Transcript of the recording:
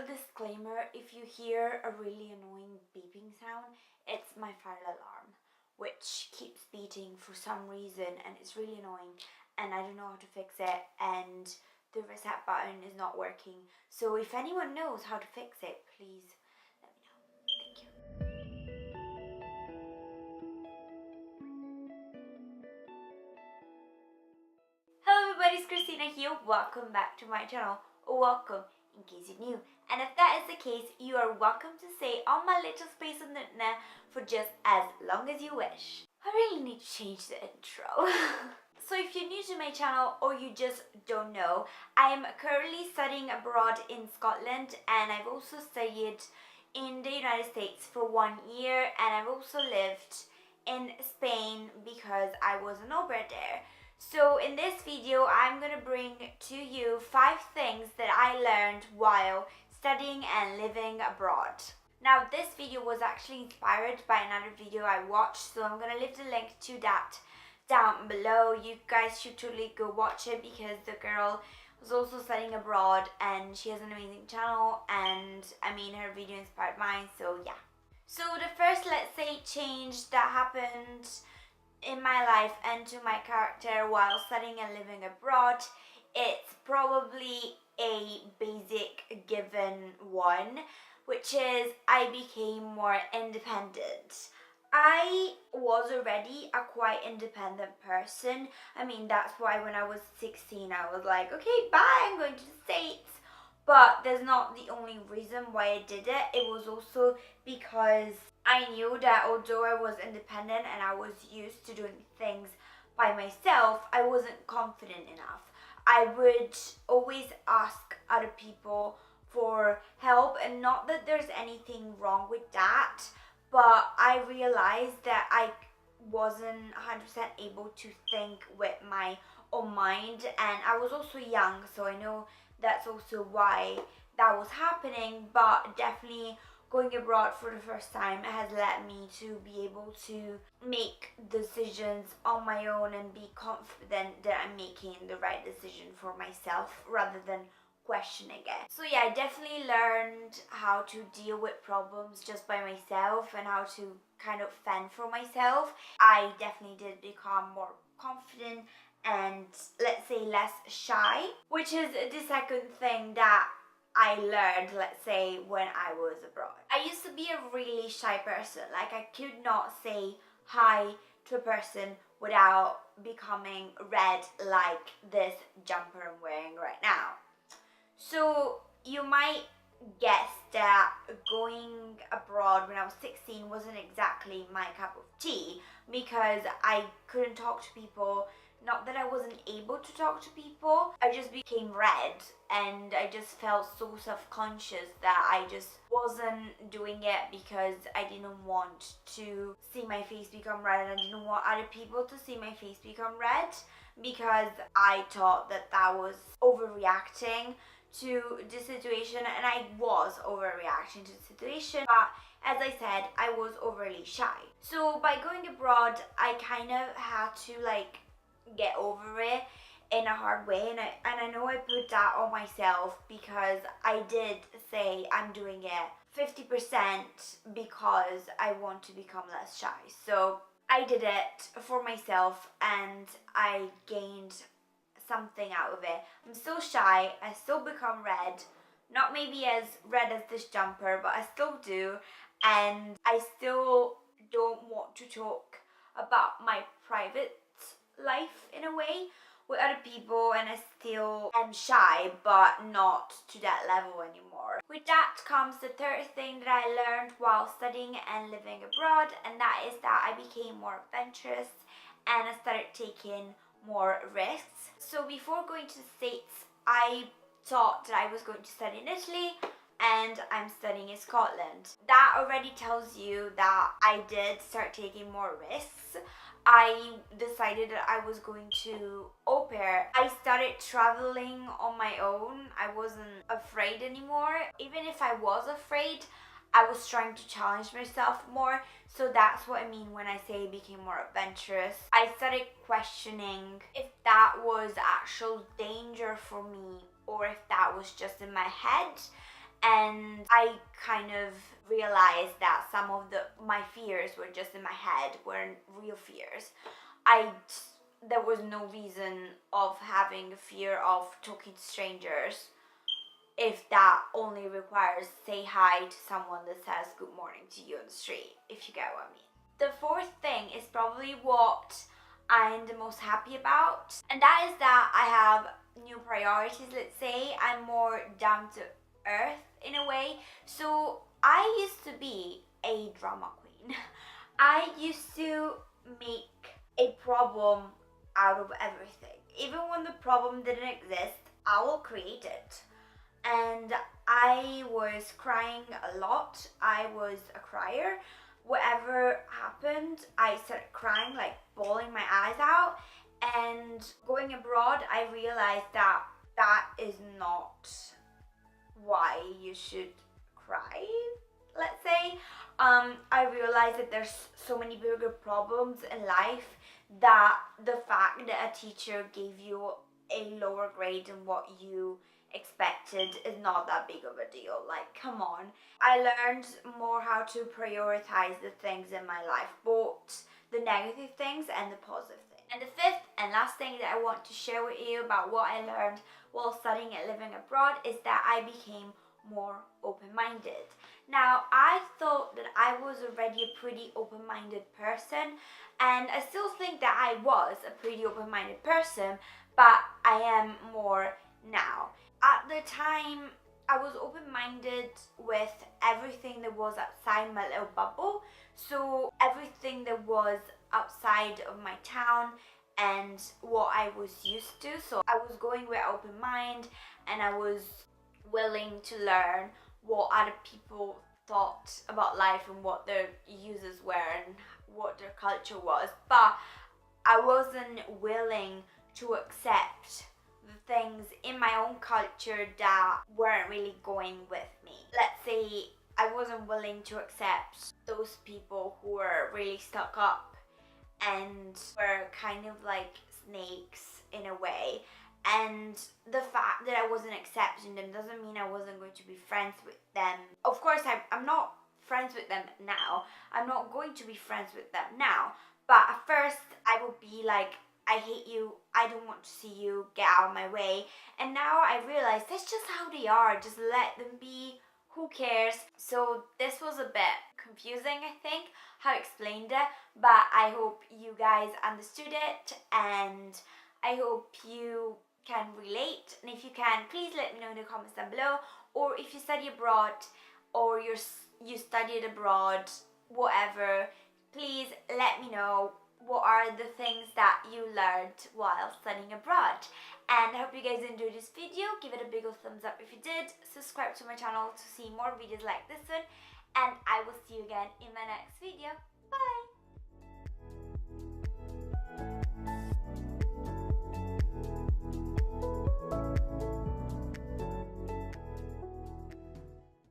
little disclaimer, if you hear a really annoying beeping sound, it's my fire alarm, which keeps beating for some reason and it's really annoying and I don't know how to fix it and the reset button is not working. So if anyone knows how to fix it, please let me know. Thank you. Hello everybody, it's Christina here. Welcome back to my channel, or welcome in case you're new. And if that is the case, you are welcome to stay on my little space on the internet for just as long as you wish. I really need to change the intro. So if you're new to my channel or you just don't know, I am currently studying abroad in Scotland and I've also studied in the United States for 1 year, and I've also lived in Spain because I was an au pair there. So in this video, I'm going to bring to you 5 things that I learned while studying and living abroad. Now this video was actually inspired by another video I watched, so I'm going to leave the link to that down below. You guys should totally go watch it because the girl was also studying abroad and she has an amazing channel, and I mean her video inspired mine, so yeah. So the first, let's say, change that happened in my life and to my character while studying and living abroad, it's probably a basic given one, which is I became more independent. I was already a quite independent person. I mean, that's why when I was 16 I was like, okay, bye, I'm going to the States. But that's not the only reason why I did it. It was also because I knew that although I was independent and I was used to doing things by myself, I wasn't confident enough. I would always ask other people for help, and not that there's anything wrong with that, but I realized that I wasn't 100% able to think with my own mind, and I was also young, so I know that's also why that was happening. But definitely going abroad for the first time has led me to be able to make decisions on my own and be confident that I'm making the right decision for myself rather than questioning it. So yeah, I definitely learned how to deal with problems just by myself and how to kind of fend for myself. I definitely did become more confident and, let's say, less shy, which is the second thing that I learned, let's say, when I was abroad. I used to be a really shy person. Like, I could not say hi to a person without becoming red like this jumper I'm wearing right now. So you might guess that going abroad when I was 16 wasn't exactly my cup of tea, because I couldn't talk to people. Not that I wasn't able to talk to people, I just became red and I just felt so self-conscious that I just wasn't doing it because I didn't want to see my face become red, and I didn't want other people to see my face become red because I thought that that was overreacting to the situation, and I was overreacting to the situation, but as I said, I was overly shy. So by going abroad, I kind of had to get over it in a hard way, and I know I put that on myself because I did say I'm doing it 50% because I want to become less shy. So I did it for myself and I gained something out of it. I'm still shy, I still become red, not maybe as red as this jumper, but I still do, and I still don't want to talk about my private life in a way with other people, and I still am shy, but not to that level anymore. With that comes the third thing that I learned while studying and living abroad, and that is that I became more adventurous and I started taking more risks. So before going to the States, I thought that I was going to study in Italy, and I'm studying in Scotland. That already tells you that I did start taking more risks. I decided that I was going to au pair. I started traveling on my own. I wasn't afraid anymore. Even if I was afraid, I was trying to challenge myself more. So that's what I mean when I say I became more adventurous. I started questioning if that was actual danger for me or if that was just in my head. and I kind of realized that some of my fears were just in my head, weren't real fears. There was no reason of having a fear of talking to strangers if that only requires say hi to someone that says good morning to you on the street, if you get what I mean. The fourth thing is probably what I'm the most happy about, and that is that I have new priorities. Let's say I'm more down to earth in a way. So I used to be a drama queen. I used to make a problem out of everything. Even when the problem didn't exist, I will create it. And I was crying a lot. I was a crier. Whatever happened, I started crying, like bawling my eyes out. And going abroad, I realized that that is not why you should cry, let's say. I realized that there's so many bigger problems in life that the fact that a teacher gave you a lower grade than what you expected is not that big of a deal. Like, come on. I learned more how to prioritize the things in my life, both the negative things and the positive things. And the fifth and last thing that I want to share with you about what I learned while studying and living abroad is that I became more open-minded. Now, I thought that I was already a pretty open-minded person, and I still think that I was a pretty open-minded person, but I am more now. At the time, I was open-minded with everything that was outside my little bubble. So everything that was outside of my town and what I was used to. So I was going with open mind, and I was willing to learn what other people thought about life and what their uses were and what their culture was. But I wasn't willing to accept the things in my own culture that weren't really going with me. Let's say I wasn't willing to accept those people who were really stuck up and were kind of like snakes in a way. And the fact that I wasn't accepting them doesn't mean I wasn't going to be friends with them. Of course, I'm not friends with them now. I'm not going to be friends with them now. But at first, I would be like, I hate you, I don't want to see you, get out of my way. And now I realize that's just how they are, just let them be, who cares? So this was a bit confusing, I think, how I explained it, but I hope you guys understood it, and I hope you can relate. And if you can, please let me know in the comments down below. Or if you study abroad, or you studied abroad, whatever, please let me know what are the things that you learned while studying abroad. And I hope you guys enjoyed this video. Give it a big old thumbs up if you did. Subscribe to my channel to see more videos like this one. And I will see you again in my next video. Bye!